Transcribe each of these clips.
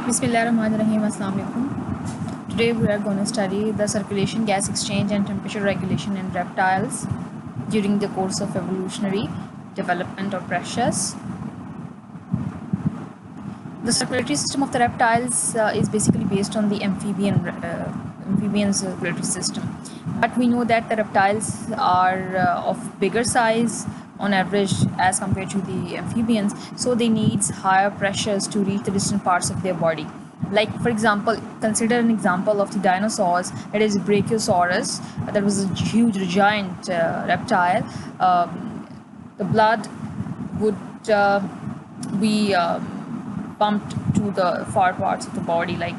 Bismillahirrahmanirrahim. Assalamu alaikum. Today we are going to study the circulation, gas exchange and temperature regulation in reptiles during the course of evolutionary development of pressures. The circulatory system of the reptiles is basically based on the amphibians circulatory system. But we know that the reptiles are of bigger size on average as compared to the amphibians, so they need higher pressures to reach the distant parts of their body. Like, for example, consider an example of the dinosaurs, that is Brachiosaurus. That was a huge giant reptile. The blood would be pumped to the far parts of the body, like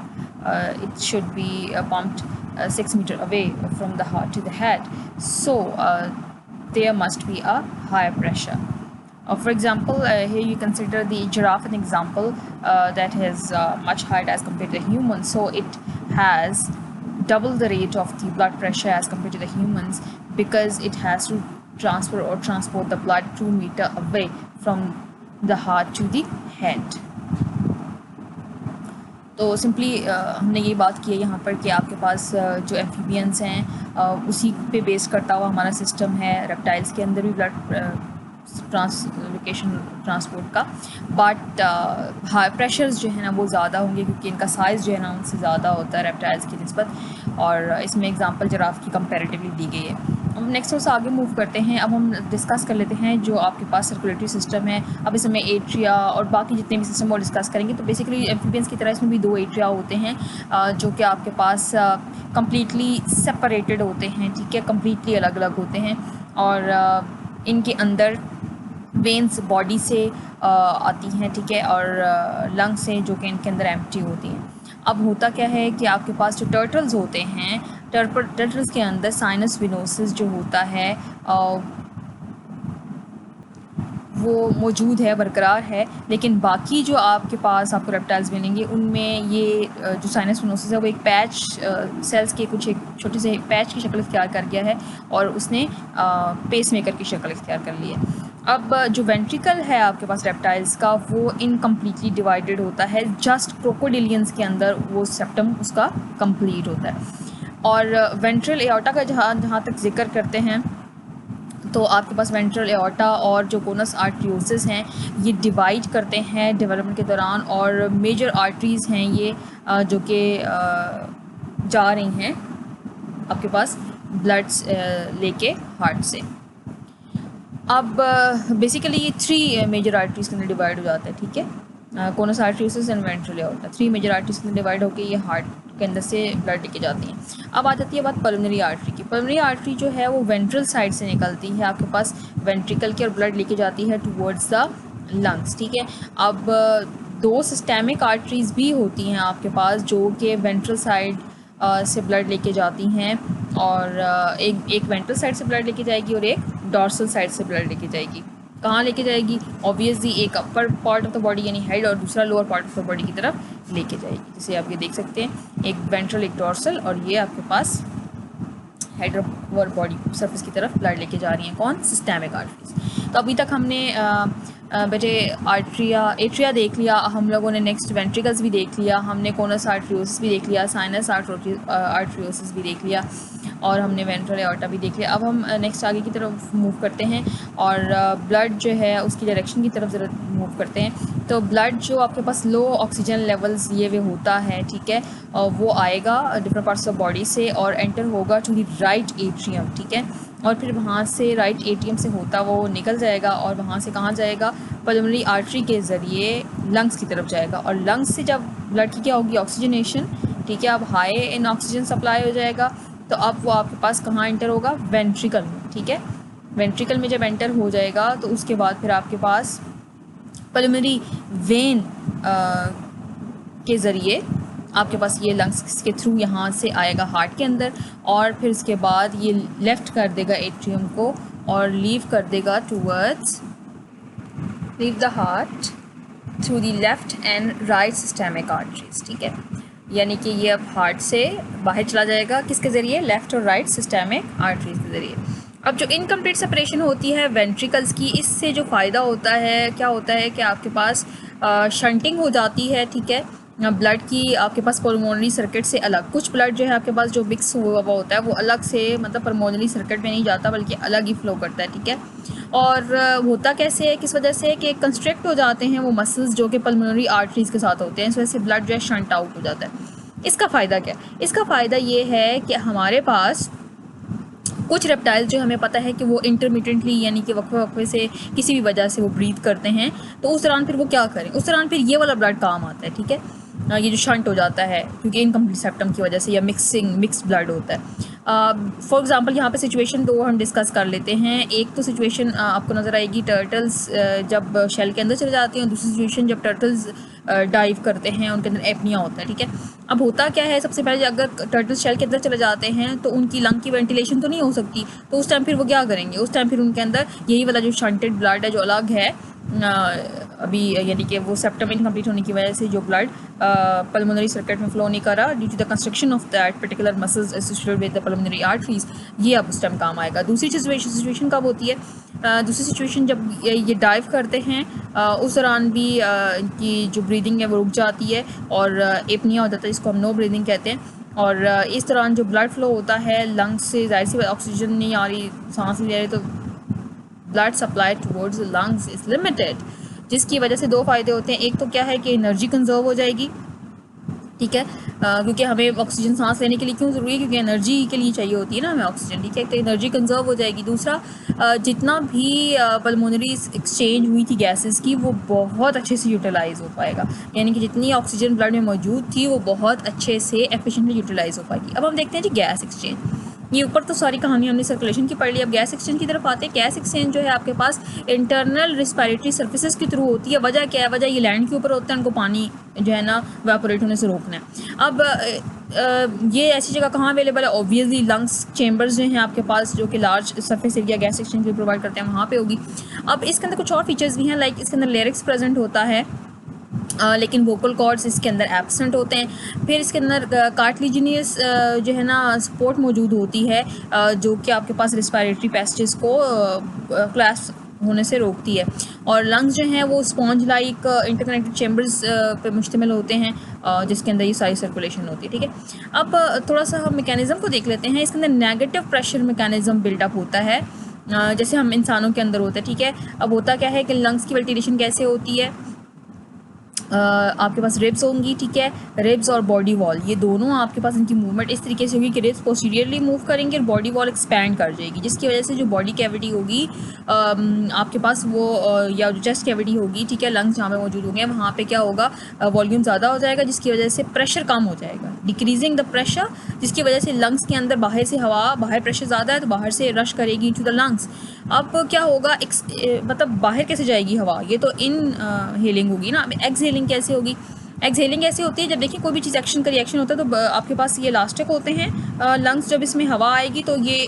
it should be pumped 6 meters away from the heart to the head. So there must be a higher pressure. For example, here you consider the giraffe an example that is much higher as compared to the human. So it has double the rate of the blood pressure as compared to the humans, because it has to transport the blood 2 meters away from the heart to the head. तो simply हमने ये बात की है यहाँ पर कि आपके पास जो एम्फीबियंस हैं उसी पे बेस करता हुआ हमारा सिस्टम है। रेप्टाइल्स के अंदर भी ब्लड ट्रांसपोर्ट का, बट हाई प्रेशर्स जो है ना वो ज़्यादा होंगे, क्योंकि इनका साइज़ जो है ना उनसे ज़्यादा होता है रेप्टाइल्स की निस्बत। और इसमें एग्जांपल जिराफ की कंपैरेटिवली दी गई है। अब नेक्स्ट उससे आगे मूव करते हैं। अब हम डिस्कस कर लेते हैं जो आपके पास सर्कुलेटरी सिस्टम है। अब इसमें एट्रिया और बाकी जितने भी सिस्टम वो डिस्कस करेंगे। तो बेसिकली एम्फीबियंस की तरह इसमें भी 2 एट्रिया होते हैं जो कि आपके पास कम्प्लीटली सेपरेटेड होते हैं, ठीक है, कम्प्लीटली अलग अलग होते हैं। और इनके अंदर वेंस बॉडी से आती हैं, ठीक है, और लंग्स से जो कि इनके अंदर एम्प्टी होती हैं। अब होता क्या है कि आपके पास जो टर्टल्स होते हैं, टर्टल्स के अंदर साइनस विनोसिस जो होता है वो मौजूद है, बरकरार है। लेकिन बाकी जो आपके पास आपको रेप्टाइल्स मिलेंगे उनमें ये जो साइनस विनोसिस है वो एक पैच सेल्स के कुछ एक छोटे से पैच की शक्ल इख्तियार कर गया है और उसने पेस मेकर की शक्ल इख्तियार कर ली है। अब जो वेंट्रिकल है आपके पास रेप्टाइल्स का वो इनकम्प्लीटली डिवाइडेड होता है। जस्ट क्रोकोडिलियंस के अंदर वो सेप्टम उसका कंप्लीट होता है। और वेंट्रल एओर्टा का जहाँ तक जिक्र करते हैं तो आपके पास वेंट्रल एओर्टा और जो कोनस आर्टरियोसिस हैं ये डिवाइड करते हैं डेवलपमेंट के दौरान, और मेजर आर्टरीज़ हैं ये जो कि जा रही हैं आपके पास ब्लड्स लेके हार्ट से। अब बेसिकली ये 3 मेजर आर्टरीज़ के अंदर डिवाइड हो जाता है, ठीक है, conus arteriosus and ventral aorta. 3 major arteries के अंदर डिवाइड होकर ये हार्ट के अंदर से ब्लड लेके जाती हैं। अब आ जाती है बात पल्मोनरी आर्टरी की। पल्मोनरी आर्टरी जो है वो वेंट्रल साइड से निकलती है आपके पास वेंट्रिकल के, और ब्लड लेके जाती है टुवर्ड्स द लंग्स, ठीक है। अब 2 सिस्टेमिक आर्टरीज़ भी होती हैं आपके पास जो कि वेंट्रल साइड से ब्लड लेके जाती हैं, और एक वेंट्रल साइड से ब्लड लेके जाएगी और एक डॉर्सल साइड से ब्लड लेके जाएगी। कहाँ लेके जाएगी? ऑब्वियसली एक upper part of the body यानी हेड, और दूसरा lower part of the body की तरफ लेके जाएगी। जैसे आप ये देख सकते हैं, एक वेंट्रल एक डॉर्सल, और ये आपके पास हेड और बॉडी सरफेस की तरफ ब्लड लेके जा रही हैं। कौन? Systemic arteries. तो अभी तक हमने बेटे एट्रिया देख लिया, हम लोगों ने नेक्स्ट वेंट्रिकल्स भी देख लिया, हमने कोनस आर्टरियोसिस भी देख लिया, साइनस आर्टरियोसिस भी देख लिया, और हमने वेंट्रल एओर्टा भी देख लिया। अब हम नेक्स्ट आगे की तरफ मूव करते हैं और ब्लड जो है उसकी डायरेक्शन की तरफ ज़रा मूव करते हैं। तो ब्लड जो आपके पास लो ऑक्सीजन लेवल्स ये वे होता है, ठीक है, वो आएगा डिफरेंट पार्ट्स ऑफ बॉडी से और एंटर होगा टू द राइट एट्रियम, ठीक है, और फिर वहाँ से राइट एट्रियम से होता वो निकल जाएगा और वहाँ से कहाँ जाएगा? पल्मोनरी आर्टरी के ज़रिए लंग्स की तरफ जाएगा। और लंग्स से जब ब्लड की क्या होगी? ऑक्सीजनेशन, ठीक है, अब हाई इन ऑक्सीजन सप्लाई हो जाएगा। तो अब वो आपके पास कहाँ एंटर होगा? वेंट्रिकल में, ठीक है। वेंट्रिकल में जब एंटर हो जाएगा तो उसके बाद फिर आपके पास पल्मोनरी वेन के ज़रिए आपके पास ये लंग्स के थ्रू यहाँ से आएगा हार्ट के अंदर, और फिर उसके बाद ये लेफ़्ट कर देगा एट्रियम को और लीव कर देगा towards leave the heart through the left and right systemic arteries, ठीक है। यानी कि ये अब हार्ट से बाहर चला जाएगा, किसके ज़रिए? लेफ़्ट और राइट सिस्टेमिक आर्टरीज के ज़रिए। अब जो इनकम्प्लीट सेपरेशन होती है वेंट्रिकल्स की, इससे जो फ़ायदा होता है क्या होता है कि आपके पास शंटिंग हो जाती है, ठीक है, ब्लड की आपके पास पल्मोनरी सर्किट से अलग, कुछ ब्लड जो है आपके पास जो मिक्स हुआ हुआ होता है वो अलग से मतलब पल्मोनरी सर्किट में नहीं जाता बल्कि अलग ही फ्लो करता है, ठीक है। और होता कैसे है, किस वजह से कि कंस्ट्रिक्ट हो जाते हैं वो मसल्स जो कि पल्मोनरी आर्टरीज़ के साथ होते हैं, इस वजह से ब्लड जो है शंट आउट हो जाता है। इसका फ़ायदा क्या है? इसका फ़ायदा ये है कि हमारे पास कुछ रेप्टाइल जो हमें पता है कि वो इंटरमिटेंटली यानी कि वक्फे वक्फे से किसी भी वजह से वो ब्रीथ करते हैं, तो उस दौरान फिर वो क्या करें, उस दौरान फिर ये वाला ब्लड काम आता है, ठीक है। ये जो शंट हो जाता है क्योंकि इनकम्प्लीट सेप्टम की वजह से या मिक्स ब्लड होता है। फॉर एग्जांपल यहाँ पे सिचुएशन दो हम डिस्कस कर लेते हैं। एक तो सिचुएशन आपको नज़र आएगी टर्टल्स जब शेल के अंदर चले जाते हैं, दूसरी सिचुएशन जब टर्टल्स डाइव करते हैं, उनके अंदर एपनिया होता है, ठीक है। अब होता क्या है, सबसे पहले अगर टर्टल्स शेल के अंदर चले जाते हैं तो उनकी लंग की वेंटिलेशन तो नहीं हो सकती, तो उस टाइम फिर वो क्या करेंगे, उस टाइम फिर उनके अंदर यही वाला जो शंटेड ब्लड है जो अलग है अभी यानी कि वो सेप्टम इनकम्प्लीट होने की वजह से जो ब्लड पल्मोनरी सर्किट में फ्लो नहीं कर रहा due to the construction of that particular muscles associated with the pulmonary arteries, ये अब उस टाइम काम आएगा। दूसरी सिचुएशन कब होती है, दूसरी सिचुएशन जब ये डाइव करते हैं उस दौरान भी इनकी जो ब्रीदिंग है वो रुक जाती है और एपनिया हो जाता है, इसको हम नो ब्रीदिंग कहते हैं। और इस दौरान जो ब्लड फ्लो होता है लंग्स से, जाहिर सी ऑक्सीजन नहीं आ रही, सांस नहीं ले रही, तो blood supply towards the lungs is limited, जिसकी वजह से दो फ़ायदे होते हैं। एक तो क्या है कि एनर्जी कंजर्व हो जाएगी, ठीक है, क्योंकि हमें ऑक्सीजन सांस लेने के लिए क्यों ज़रूरी है, क्योंकि एनर्जी के लिए चाहिए होती है ना हमें ऑक्सीजन, ठीक है, तो एनर्जी कंजर्व हो जाएगी। दूसरा जितना भी पल्मोनरी एक्सचेंज हुई थी गैसेस की वो बहुत अच्छे से यूटिलाइज़ हो पाएगा, यानी कि जितनी ऑक्सीजन ब्लड में मौजूद थी वो बहुत अच्छे से एफिशिएंटली यूटिलाइज़ हो पाएगी। अब हम देखते हैं जी गैस एक्सचेंज, ये ऊपर तो सारी कहानी हमने सर्कुलेशन की पढ़ ली, अब गैस एक्सचेंज की तरफ आते हैं। गैस एक्सचेंज जो है आपके पास इंटरनल रिस्पायरेटरी सर्फेसिस के थ्रू होती है। वजह क्या है, वजह ये लैंड के ऊपर होता है, उनको पानी जो है ना वेपोरेट होने से रोकना है। अब ये ऐसी जगह कहाँ अवेलेबल है, ऑब्वियसली लंग्स चेम्बर्स जो हैं आपके पास जो कि large surface area gas exchange भी प्रोवाइड करते हैं वहाँ पे होगी। अब इसके अंदर कुछ और फीचर्स भी हैं, लाइक इसके अंदर लेरिक्स प्रेजेंट होता है लेकिन वोकल कॉर्ड्स इसके अंदर एब्सेंट होते हैं। फिर इसके अंदर कार्टिलेजिनियस जो है ना सपोर्ट मौजूद होती है जो कि आपके पास रिस्पायरेटरी पैसेजेस को क्लैश होने से रोकती है। और लंग्स जो हैं वो स्पॉन्ज लाइक इंटरकनेक्टेड चैम्बर्स पे मुश्तमिल होते हैं जिसके अंदर ये सारी सर्कुलेशन होती है, ठीक है। अब थोड़ा सा हम मैकेनिज़्म को देख लेते हैं। इसके अंदर नेगेटिव प्रेशर मैकेनिज़्म बिल्डअप होता है जैसे हम इंसानों के अंदर होता है, ठीक है। अब होता क्या है कि लंग्स की वेंटिलेशन कैसे होती है, आपके पास रिब्स होंगी, ठीक है, रिब्स और बॉडी वॉल ये दोनों आपके पास इनकी मूवमेंट इस तरीके से होगी कि रिब्स पोस्टीरियरली मूव करेंगे और बॉडी वॉल एक्सपैंड कर जाएगी, जिसकी वजह से जो बॉडी कैविटी होगी आपके पास वो या जो चेस्ट कैविटी होगी, ठीक है, लंग्स जहाँ पे मौजूद होंगे वहाँ पे क्या होगा, वॉल्यूम ज़्यादा हो जाएगा जिसकी वजह से प्रेशर कम हो जाएगा, डिक्रीजिंग द प्रेशर, जिसकी वजह से लंग्स के अंदर बाहर से हवा, बाहर प्रेशर ज़्यादा है तो बाहर से रश करेगी इनटू द लंग्स। अब क्या होगा, मतलब बाहर कैसे जाएगी हवा, ये तो इन हेलिंग होगी ना। एक्सहेलिंग कैसे होगी, एक्सहेलिंग ऐसे होती है जब देखिए कोई भी चीज़ एक्शन का रिएक्शन होता है तो आपके पास ये इलास्टिक होते हैं लंग्स, जब इसमें हवा आएगी तो ये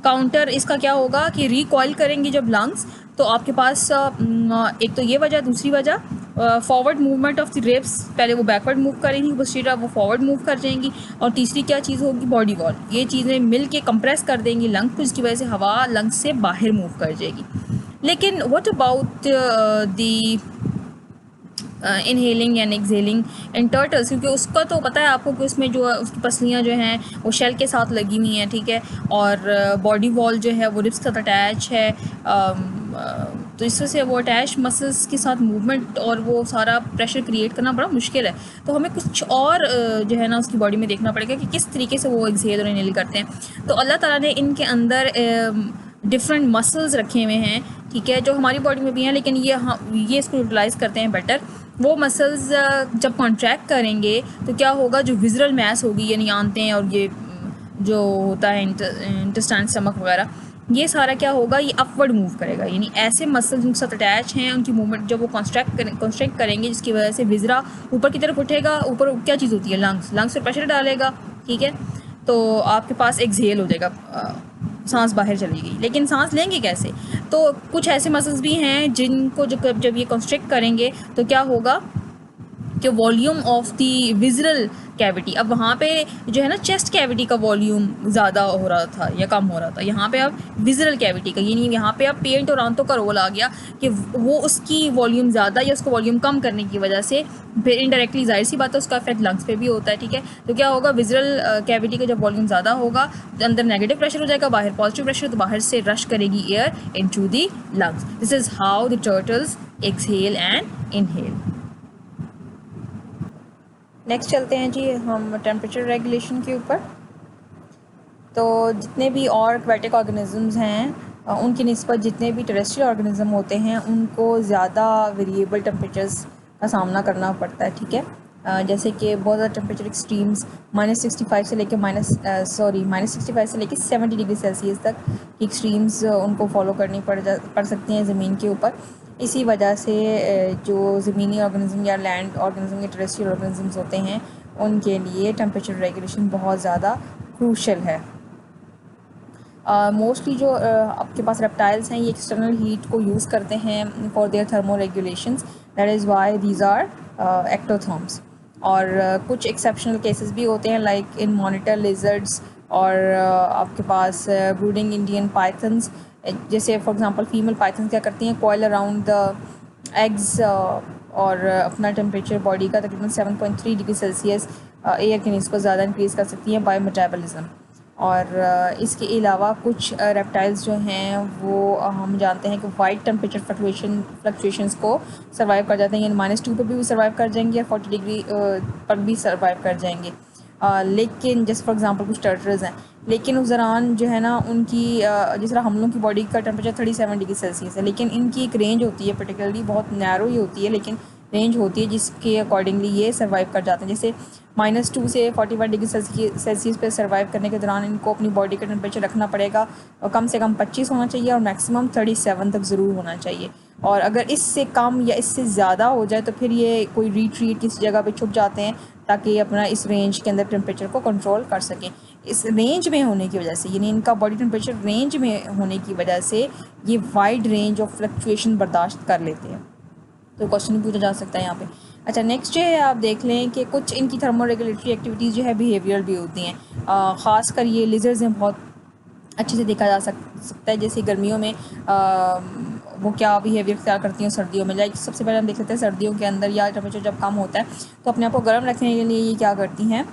काउंटर इसका क्या होगा कि रिकॉइल करेंगे जब लंग्स, तो आपके पास एक तो ये वजह, दूसरी वजह forward movement of the ribs, पहले वो बैकवर्ड मूव करेंगी पोस्टीरियर वो फॉरवर्ड मूव कर जाएंगी, और तीसरी क्या चीज़ होगी, बॉडी वॉल, ये चीज़ें मिल के कंप्रेस कर देंगी लंग को जिसकी वजह से हवा लंग्स से बाहर मूव कर जाएगी। लेकिन what about the inhaling and exhaling in turtles, क्योंकि उसका तो पता है आपको कि उसमें जो उसकी पसलियाँ जो हैं वो शेल के साथ लगी हुई हैं, ठीक है, और बॉडी वॉल जो है वो रिब्स के साथ अटैच है, तो इस वजह से वो अटैच मसल्स के साथ मूवमेंट और वो सारा प्रेशर क्रिएट करना बड़ा मुश्किल है। तो हमें कुछ और जो है ना उसकी बॉडी में देखना पड़ेगा कि किस तरीके से वो एक्सहेल और इनहेल करते हैं। तो अल्लाह ताला ने इनके अंदर डिफरेंट मसल्स रखे हुए हैं, ठीक है, जो हमारी बॉडी में भी हैं, लेकिन ये इसको यूटिलाइज़ करते हैं बेटर। वो मसल्स जब कॉन्ट्रैक्ट करेंगे तो क्या होगा, जो विज़रल मैस होगी यानी आंतें और ये जो होता है इंटेस्टाइन स्टमक वगैरह, ये सारा क्या होगा, ये अपवर्ड मूव करेगा, यानी ऐसे मसल्स उनके साथ अटैच हैं, उनकी मूवमेंट जब वो कॉन्स्ट्रैक्ट करेंगे जिसकी वजह से विज़रा ऊपर की तरफ उठेगा। ऊपर क्या चीज़ होती है, लंग्स पर प्रेशर डालेगा, ठीक है, तो आपके पास एक्सहेल हो जाएगा, सांस बाहर चली गई। लेकिन सांस लेंगे कैसे, तो कुछ ऐसे मसल्स भी हैं जिनको जब ये कॉन्स्ट्रिक्ट करेंगे तो क्या होगा, कि volume of the visceral cavity, अब वहाँ पे जो है ना चेस्ट कैविटी का वॉल्यूम ज़्यादा हो रहा था या कम हो रहा था, यहाँ पे अब विजरल कैविटी का, यानी यहाँ पे अब पेट और आंतों का रोल आ गया कि वो उसकी वॉल्यूम ज़्यादा या उसको वॉल्यूम कम करने की वजह से फिर इनडायरेक्टली जाहिर सी बात है उसका इफेक्ट लंग्स पे भी होता है, ठीक है। तो क्या होगा, विजरल कैविटी का जब वॉल्यूम ज़्यादा होगा तो अंदर नेगेटिव प्रेशर हो जाएगा, बाहर पॉजिटिव प्रेशर, तो बाहर से रश करेगी air into the lungs. This is how the turtles exhale and inhale. Next चलते हैं जी हम टेम्परेचर रेगुलेशन के ऊपर। तो जितने भी और एक्वेटिक ऑर्गेनिज़म्स हैं उनकी निस्बत जितने भी टेरेस्ट्रियल ऑर्गेनिज़म होते हैं उनको ज़्यादा वेरिएबल टेम्परेचर्स का सामना करना पड़ता है, ठीक है। जैसे कि बहुत ज़्यादा टेम्परेचर एक्सट्रीम्स -65 से लेकर -65 से लेकर 70 डिग्री सेल्सियस तक की एक्सट्रीम्स उनको फॉलो करनी पड़ सकती हैं ज़मीन के ऊपर। इसी वजह से जो ज़मीनी ऑर्गेनिज़म या लैंड ऑर्गेनिज़म या टेरेस्ट्रियल ऑर्गेनिज़म्स होते हैं उनके लिए टेम्परेचर रेगुलेशन बहुत ज़्यादा क्रूशल है। मोस्टली जो आपके पास रेप्टाइल्स हैं ये एक्सटर्नल हीट को यूज़ करते हैं for their thermo regulations, that is why these are ectotherms. और कुछ एक्सेप्शनल केसेस भी होते हैं लाइक इन मॉनिटर लिजर्ड्स और आपके पास ब्रूडिंग इंडियन पाइथन्स। जैसे फॉर एग्जांपल फीमेल पाइथन्स क्या करती हैं, कॉयल अराउंड द एग्स और अपना टेम्परेचर बॉडी का तकरीबन 7.3 डिग्री सेल्सियस एयर के निस्बत ज़्यादा इंक्रीज़ कर सकती हैं बाय मेटाबॉलिज्म। और इसके अलावा कुछ रेप्टाइल्स जो हैं वो हम जानते हैं कि वाइड टेम्परेचर फ्लक्चुएशंस को सर्वाइव कर जाते हैं, यानी -2 पर भी सर्वाइव कर जाएंगे और 40 डिग्री पर भी सर्वाइव कर जाएंगे। लेकिन जैसे फॉर एग्जांपल कुछ टर्टल्स हैं, लेकिन उस दौरान जो है ना उनकी जिस तरह हम लोग की बॉडी का टेम्परेचर 37 डिग्री सेल्सियस है, लेकिन इनकी एक रेंज होती है, पर्टिकुलरली बहुत नैरो ही होती है लेकिन रेंज होती है जिसके अकॉर्डिंगली ये सर्वाइव कर जाते हैं। जैसे -2 से 41 डिग्री सेल्सियस पे सर्वाइव करने के दौरान इनको अपनी बॉडी का टेम्परेचर रखना पड़ेगा और कम से कम 25 होना चाहिए और मैक्सिमम 37 तक ज़रूर होना चाहिए। और अगर इससे कम या इससे ज़्यादा हो जाए तो फिर ये कोई रिट्रीट किसी जगह पे छुप जाते हैं ताकि अपना इस रेंज के अंदर टेम्परेचर को कंट्रोल कर सकें। इस रेंज में होने की वजह से, यानी इनका बॉडी टेम्परेचर रेंज में होने की वजह से ये वाइड रेंज ऑफ फ्लक्चुएशन बर्दाश्त कर लेते हैं। तो क्वेश्चन पूछा जा सकता है यहाँ पे। अच्छा, नेक्स्ट जो है आप देख लें कि कुछ इनकी थर्मो रेगुलेटरी एक्टिविटीज़ जो है बिहेवियरल भी होती हैं। ख़ासकर ये लिजर्ड्स में बहुत अच्छे से देखा जा सकता है। जैसे गर्मियों में वो क्या बिहेवियर क्या करती हैं सर्दियों में। लाइक सबसे पहले हम देख लेते हैं सर्दियों के अंदर या टेम्परेचर जब कम होता है तो अपने आप को गर्म रखने के लिए ये क्या करती हैं,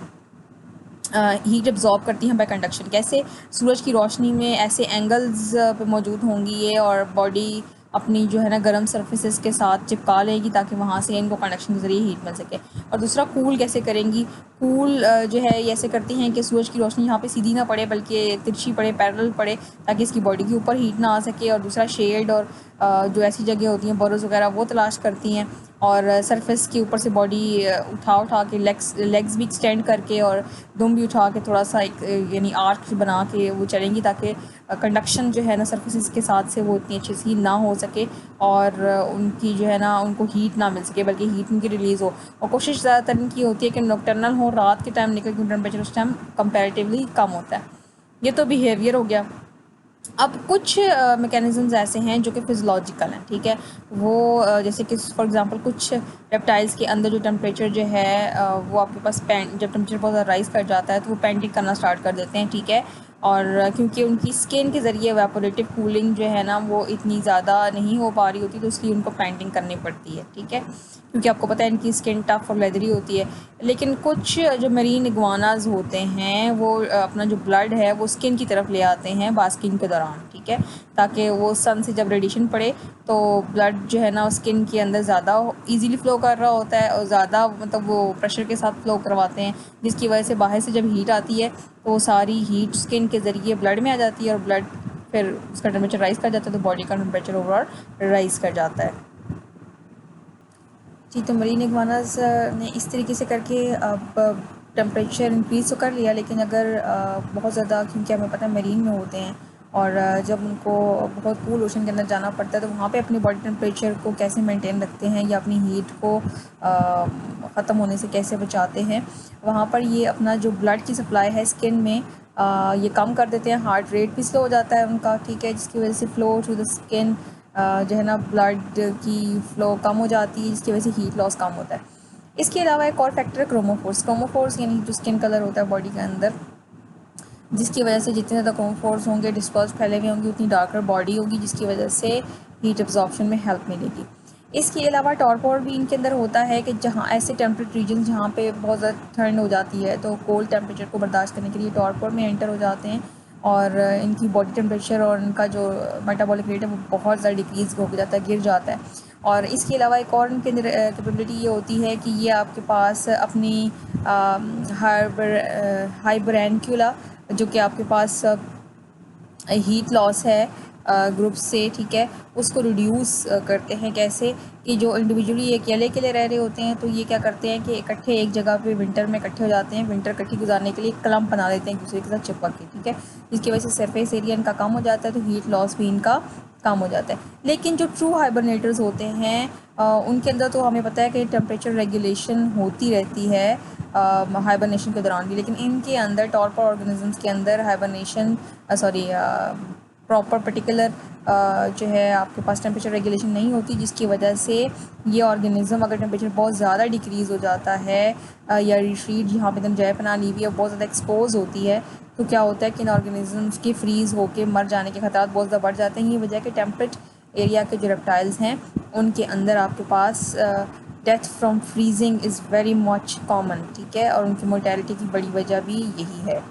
हीट एब्जॉर्ब करती हैं बाय कंडक्शन। कैसे, सूरज की रोशनी में ऐसे एंगल्स पे मौजूद होंगी ये और बॉडी अपनी जो है ना गर्म सर्फेसिस के साथ चिपका लेगी ताकि वहाँ से इनको कंडक्शन के ज़रिए हीट मिल सके। और दूसरा कूल कैसे करेंगी, कूल जो है ये ऐसे करती हैं कि सूरज की रोशनी यहाँ पे सीधी ना पड़े बल्कि तिरछी पड़े, पैरेलल पड़े, ताकि इसकी बॉडी के ऊपर हीट ना आ सके। और दूसरा शेड और जो ऐसी जगह होती हैं बोरोज़ वगैरह वो तलाश करती हैं और सरफेस के ऊपर से बॉडी उठा के लेग्स भी एक्सटेंड करके और दुम भी उठा के थोड़ा सा एक यानी आर्क बना के वो चलेंगी ताकि कंडक्शन जो है ना सरफेस के साथ से वो इतनी अच्छी सी ना हो सके और उनकी जो है ना उनको हीट ना मिल सके बल्कि हीट उनकी रिलीज़ हो। और कोशिश ज़्यादातर इनकी होती है कि नॉकटर्नल हो, रात के टाइम निकल के टेम्परेचर उस टाइम कंपैरेटिवली कम होता है। ये तो बिहेवियर हो गया। अब कुछ मैकेनिज़म्स ऐसे हैं जो कि फिज़ियोलॉजिकल हैं, ठीक है। वो जैसे कि फॉर एग्जांपल कुछ रेप्टाइल्स के अंदर जो टेम्परेचर जो है वो आपके पास जब टेम्परेचर बहुत ज़्यादा राइज़ कर जाता है तो वो पेंटिंग करना स्टार्ट कर देते हैं, ठीक है। और क्योंकि उनकी स्किन के ज़रिए वेपोरेटिव कूलिंग जो है ना वो इतनी ज़्यादा नहीं हो पा रही होती तो इसलिए उनको पेंटिंग करनी पड़ती है, ठीक है। क्योंकि आपको पता है इनकी स्किन टफ और लेदरी होती है। लेकिन कुछ जो मरीन इग्वानाज होते हैं वो अपना जो ब्लड है वो स्किन की तरफ ले आते हैं बास्किंग के दौरान, ठीक है, ताकि वो सन से जब रेडिएशन पड़े तो ब्लड जो है ना स्किन के अंदर ज़्यादा इजीली फ़्लो कर रहा होता है और ज़्यादा मतलब वो प्रेशर के साथ फ़्लो करवाते हैं, जिसकी वजह से बाहर से जब हीट आती है तो वो सारी हीट स्किन के ज़रिए ब्लड में आ जाती है और ब्लड फिर उसका टेम्परेचर राइज़ कर जाता है तो बॉडी का टेम्परेचर ओवरऑल राइज़ कर जाता है। जी, तो मरीन इग्वानाज़ ने इस तरीके से करके अब टेम्परेचर इंक्रीज़ तो कर लिया, लेकिन अगर बहुत ज़्यादा, क्योंकि हमें पता है मरीन में होते हैं और जब उनको बहुत कूल ओशन के अंदर जाना पड़ता है तो वहाँ पे अपनी बॉडी टेम्परेचर को कैसे मेंटेन रखते हैं या अपनी हीट को ख़त्म होने से कैसे बचाते हैं, वहाँ पर ये अपना जो ब्लड की सप्लाई है स्किन में ये कम कर देते हैं। हार्ट रेट भी स्लो हो जाता है उनका, ठीक है, जिसकी वजह से फ़्लो थ्रू द स्किन जो है ना ब्लड की फ़्लो कम हो जाती है, जिसकी वजह से हीट लॉस कम होता है। इसके अलावा एक और फैक्टर है क्रोमोफोर्स। क्रोमोफोर्स यानी जो स्किन कलर होता है बॉडी के अंदर, जिसकी वजह से जितने ज़्यादा क्रोमोफोर्स होंगे, डिस्पर्स फैले हुए होंगे, उतनी डार्कर बॉडी होगी, जिसकी वजह से हीट एब्जॉर्प्शन में हेल्प मिलेगी। इसके अलावा टॉरपोर भी इनके अंदर होता है कि जहाँ ऐसे टेम्परेट रीजन जहाँ पे बहुत ज़्यादा ठंड हो जाती है, तो कोल्ड टेम्परेचर को बर्दाश्त करने के लिए टॉरपोर में एंटर हो जाते हैं और इनकी बॉडी टेम्परेचर और इनका जो मेटाबॉलिक रेट है वो बहुत ज़्यादा डिक्रीज़ हो जाता है, गिर जाता है। और इसके अलावा एक और इनके अंदर कैपेबिलिटी ये होती है कि ये आपके पास अपनी हाइबरैंक्यूला, जो कि आपके पास हीट लॉस है ग्रुप से, ठीक है, उसको रिड्यूस करते हैं। कैसे कि जो इंडिविजुअली अकेले अकेले रह रहे होते हैं, तो ये क्या करते हैं कि इकट्ठे एक जगह पे विंटर में इकट्ठे हो जाते हैं, विंटर इकट्ठी गुजारने के लिए क्लम्प बना लेते हैं एक दूसरे के साथ चिपक के, ठीक है, जिसकी वजह से सरफेस एरिया इनका कम हो जाता है, तो हीट लॉस भी इनका कम हो जाता है। लेकिन जो ट्रू हाइबरनेटर्स होते हैं उनके अंदर तो हमें पता है कि टेम्परेचर रेगुलेशन होती रहती है हाइबरनेशन के दौरान भी, लेकिन इनके अंदर टॉरपोर ऑर्गेनिजम्स के अंदर हाइबरनेशन प्रॉपर पर्टिकुलर जो है आपके पास टेम्परेचर रेगुलेशन नहीं होती, जिसकी वजह से ये ऑर्गेनिज़म अगर टेम्परेचर बहुत ज़्यादा डिक्रीज़ हो जाता है या रिट्रीट जहाँ पे एकदम जय पना ली हुई है बहुत ज़्यादा एक्सपोज होती है, तो क्या होता है कि इन ऑर्गेनिजम्स के फ्रीज़ होकर मर जाने के खतरा बहुत ज़्यादा बढ़ जाते हैं। ये वजह है कि टेम्परेट एरिया के जो रेप्टाइल्स हैं उनके अंदर आपके पास death from freezing is very much common, ठीक है, और उनकी मोर्टेलिटी की बड़ी वजह भी यही है।